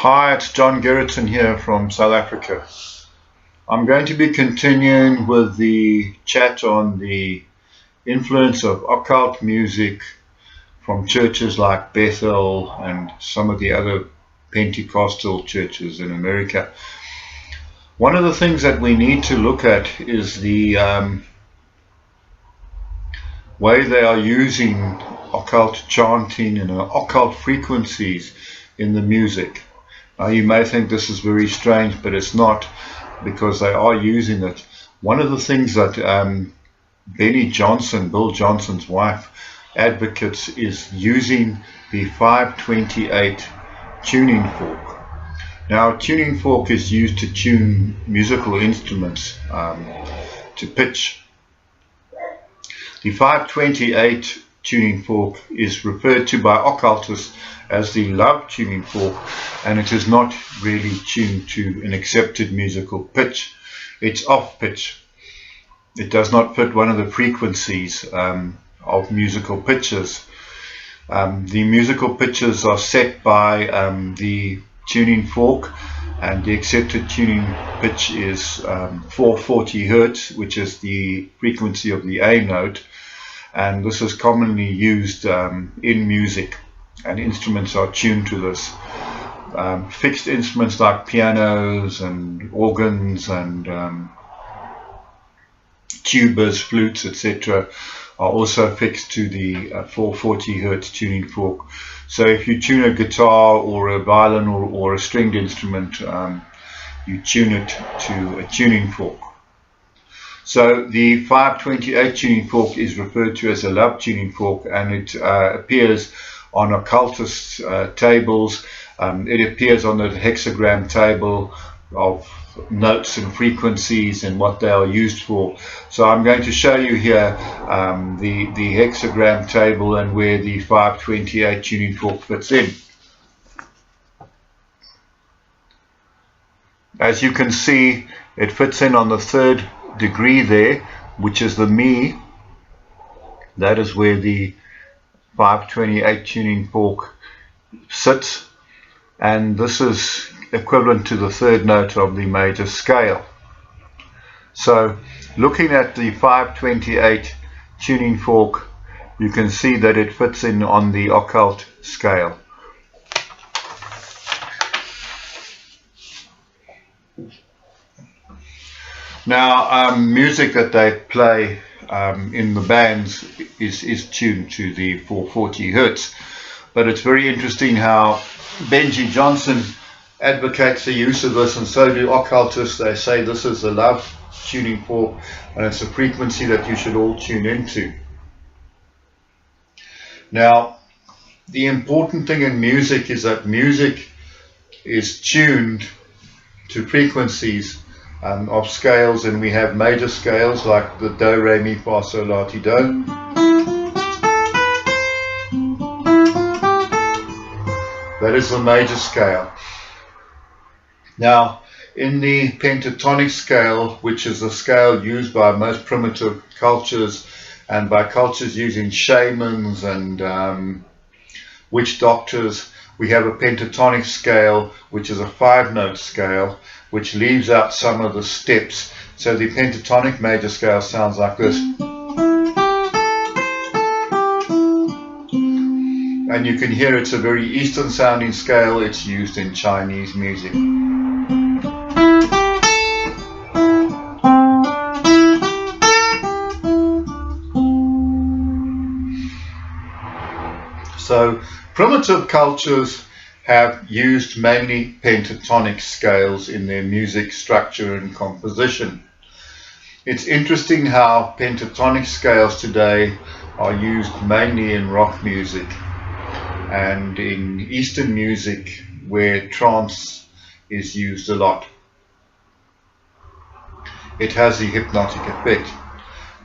Hi, it's John Gerritsen here from South Africa. I'm going to be continuing with the chat on the influence of occult music from churches like Bethel and some of the other Pentecostal churches in America. One of the things that we need to look at is the way they are using occult chanting and occult frequencies in the music. Now, you may think this is very strange, but it's not, because they are using it. One of the things that Benny Johnson, Bill Johnson's wife, advocates is using the 528 tuning fork. Now, a tuning fork is used to tune musical instruments to pitch. The 528 tuning fork is referred to by occultists as the love tuning fork, and it is not really tuned to an accepted musical pitch. It's off pitch. It does not fit one of the frequencies of musical pitches. The musical pitches are set by the tuning fork, and the accepted tuning pitch is 440 Hertz, which is the frequency of the A note, and this is commonly used in music, and instruments are tuned to this. Fixed instruments like pianos and organs and tubas, flutes, etc. are also fixed to the 440 Hertz tuning fork. So if you tune a guitar or a violin or a stringed instrument, you tune it to a tuning fork. So the 528 tuning fork is referred to as a love tuning fork, and it appears on occultist tables. It appears on the hexagram table of notes and frequencies and what they are used for. So I'm going to show you here the hexagram table and where the 528 tuning fork fits in. As you can see, it fits in on the third degree there, which is the Mi. That is where the 528 tuning fork sits, and this is equivalent to the third note of the major scale. So looking at the 528 tuning fork, you can see that it fits in on the occult scale. Now, music that they play in the bands is tuned to the 440 Hertz, but it's very interesting how Benji Johnson advocates the use of this, and so do occultists. They say this is a love tuning fork, and it's a frequency that you should all tune into. Now, the important thing in music is that music is tuned to frequencies of scales, and we have major scales like the do, re, mi, fa, sol, la, ti, do. That is the major scale. Now, in the pentatonic scale, which is the scale used by most primitive cultures and by cultures using shamans and witch doctors, we have a pentatonic scale, which is a 5-note scale, which leaves out some of the steps. So the pentatonic major scale sounds like this. And you can hear it's a very Eastern sounding scale. It's used in Chinese music. So primitive cultures have used mainly pentatonic scales in their music structure and composition. It's interesting how pentatonic scales today are used mainly in rock music and in Eastern music, where trance is used a lot. It has a hypnotic effect.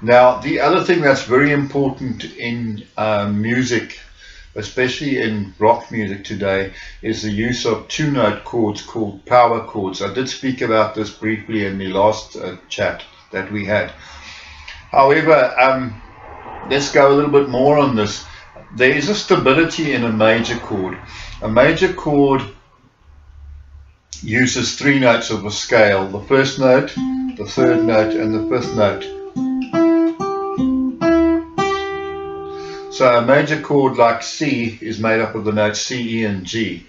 Now, the other thing that's very important in music, especially in rock music today, is the use of 2-note chords called power chords. I did speak about this briefly in the last chat that we had. However, let's go a little bit more on this. There is a stability in a major chord. A major chord uses 3 notes of a scale: the first note, the third note, and the fifth note. So a major chord like C is made up of the notes C, E, and G.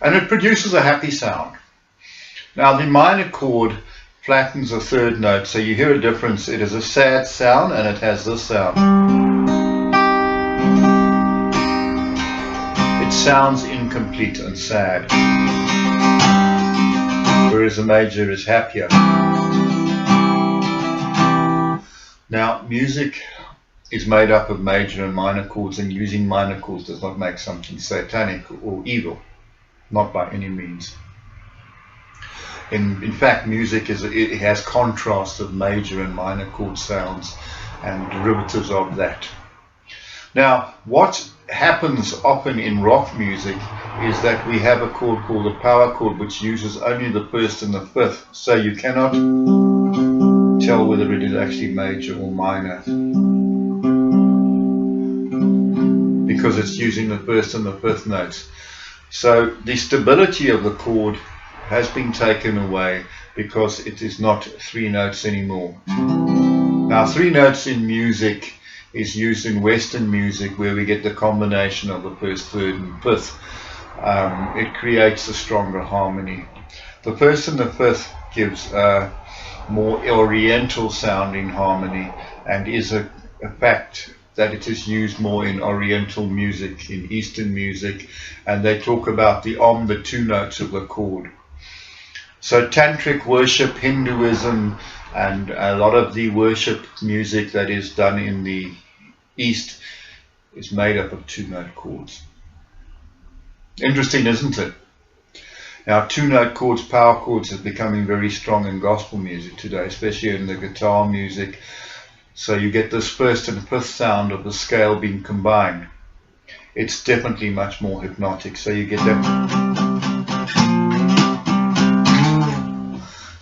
And it produces a happy sound. Now the minor chord flattens the third note, so you hear a difference. It is a sad sound and it has this sound. It sounds incomplete and sad, whereas the major is happier. Now music is made up of major and minor chords, and using minor chords does not make something satanic or evil. Not by any means. In fact, music it has contrasts of major and minor chord sounds and derivatives of that. Now, what happens often in rock music is that we have a chord called a power chord, which uses only the first and the fifth, so you cannot tell whether it is actually major or minor, because it's using the first and the fifth notes. So the stability of the chord has been taken away because it is not 3 notes anymore. Now 3 notes in music is used in Western music, where we get the combination of the first, third and fifth. It creates a stronger harmony. The first and the fifth gives a more oriental sounding harmony, and is a fact that it is used more in Oriental music, in Eastern music, and they talk about the 2 notes of the chord. So tantric worship, Hinduism, and a lot of the worship music that is done in the East is made up of 2 note chords. Interesting, isn't it? Now 2 note chords, power chords, are becoming very strong in gospel music today, especially in the guitar music. So you get this first and fifth sound of the scale being combined. It's definitely much more hypnotic. So you get that.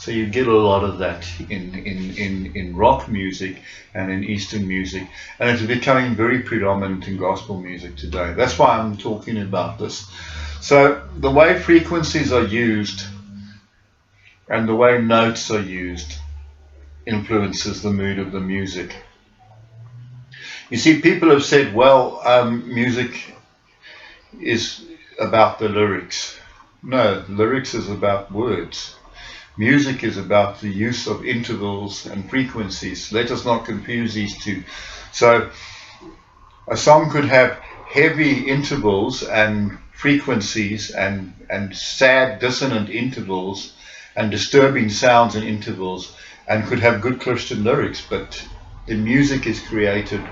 So you get a lot of that in rock music and in Eastern music, and it's becoming very predominant in gospel music today. That's why I'm talking about this. So the way frequencies are used and the way notes are used influences the mood of the music. You see, people have said, well, music is about the lyrics. No, lyrics is about words. Music is about the use of intervals and frequencies. Let us not confuse these two. So a song could have heavy intervals and frequencies and sad dissonant intervals and disturbing sounds and intervals, and could have good Christian lyrics, but the music is created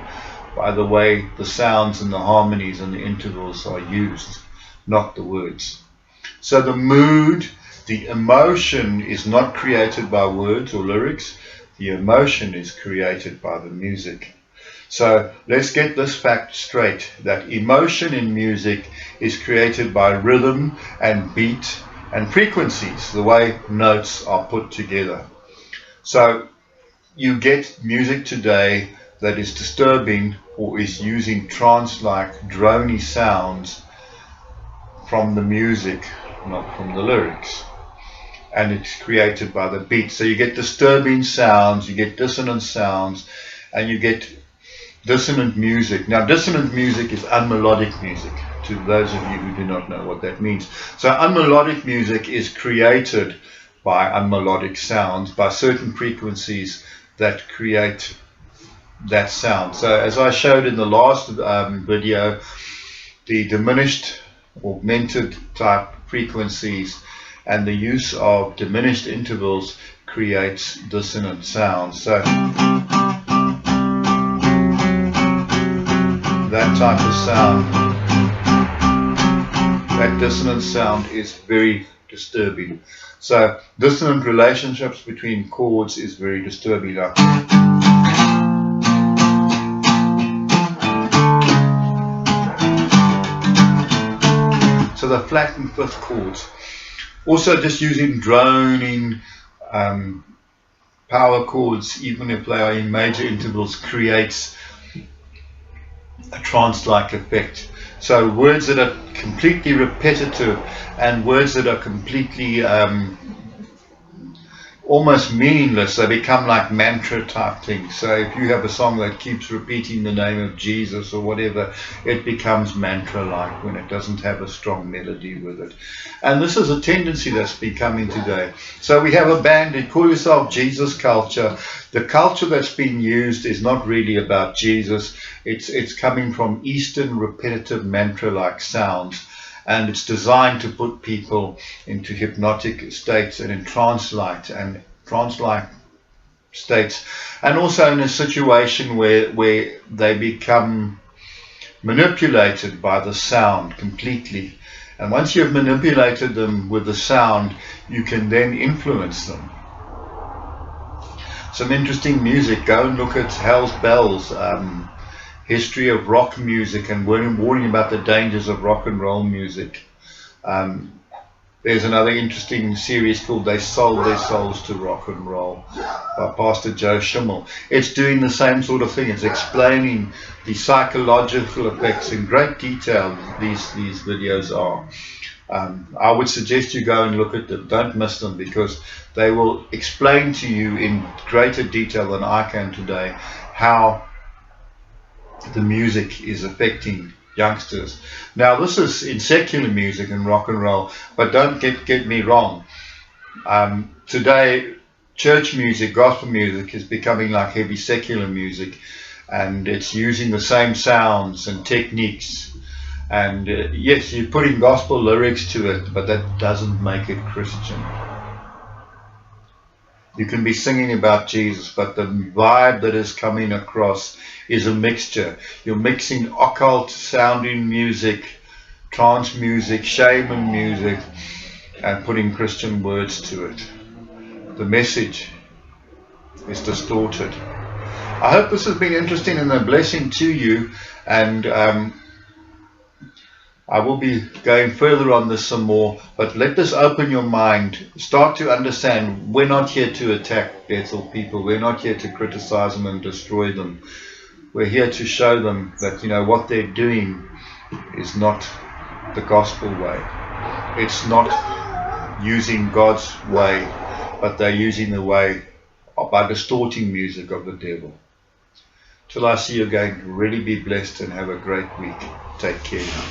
by the way the sounds and the harmonies and the intervals are used, not the words. So the mood, the emotion is not created by words or lyrics. The emotion is created by the music. So let's get this fact straight, that emotion in music is created by rhythm and beat and frequencies, the way notes are put together. So you get music today that is disturbing or is using trance-like droney sounds from the music, not from the lyrics. And it's created by the beat. So you get disturbing sounds, you get dissonant sounds, and you get dissonant music. Now dissonant music is unmelodic music, to those of you who do not know what that means. So unmelodic music is created by unmelodic sounds, by certain frequencies that create that sound. So as I showed in the last video, the diminished, augmented type frequencies and the use of diminished intervals creates dissonant sounds. So that type of sound, that dissonant sound is very disturbing. So dissonant relationships between chords is very disturbing. So the flat and fifth chords. Also just using droning power chords, even if they are in major intervals, creates a trance-like effect. So words that are completely repetitive and words that are completely almost meaningless, they become like mantra type things. So if you have a song that keeps repeating the name of Jesus or whatever, it becomes mantra like when it doesn't have a strong melody with it. And this is a tendency that's becoming today. So we have a band, they call yourself Jesus Culture. The culture that's being used is not really about Jesus. It's coming from Eastern repetitive mantra like sounds. And it's designed to put people into hypnotic states and in trance-like states, and also in a situation where they become manipulated by the sound completely. And once you've manipulated them with the sound, you can then influence them. Some interesting music. Go and look at Hell's Bells. History of rock music and warning about the dangers of rock and roll music. There's another interesting series called They Sold Their Souls to Rock and Roll by Pastor Joe Schimmel. It's doing the same sort of thing. It's explaining the psychological effects in great detail. These videos are. I would suggest you go and look at them. Don't miss them, because they will explain to you in greater detail than I can today how the music is affecting youngsters. Now, this is in secular music and rock and roll, but don't get me wrong. Today, church music, gospel music is becoming like heavy secular music, and it's using the same sounds and techniques. And yes, you're putting gospel lyrics to it, but that doesn't make it Christian. You can be singing about Jesus, but the vibe that is coming across is a mixture. You're mixing occult sounding music, trance music, shaman music, and putting Christian words to it. The message is distorted. I hope this has been interesting and a blessing to you, and I will be going further on this some more, but let this open your mind. Start to understand we're not here to attack Bethel people. We're not here to criticize them and destroy them. We're here to show them that, you know, what they're doing is not the gospel way. It's not using God's way, but they're using the way by distorting music of the devil. Till I see you again, really be blessed and have a great week. Take care now.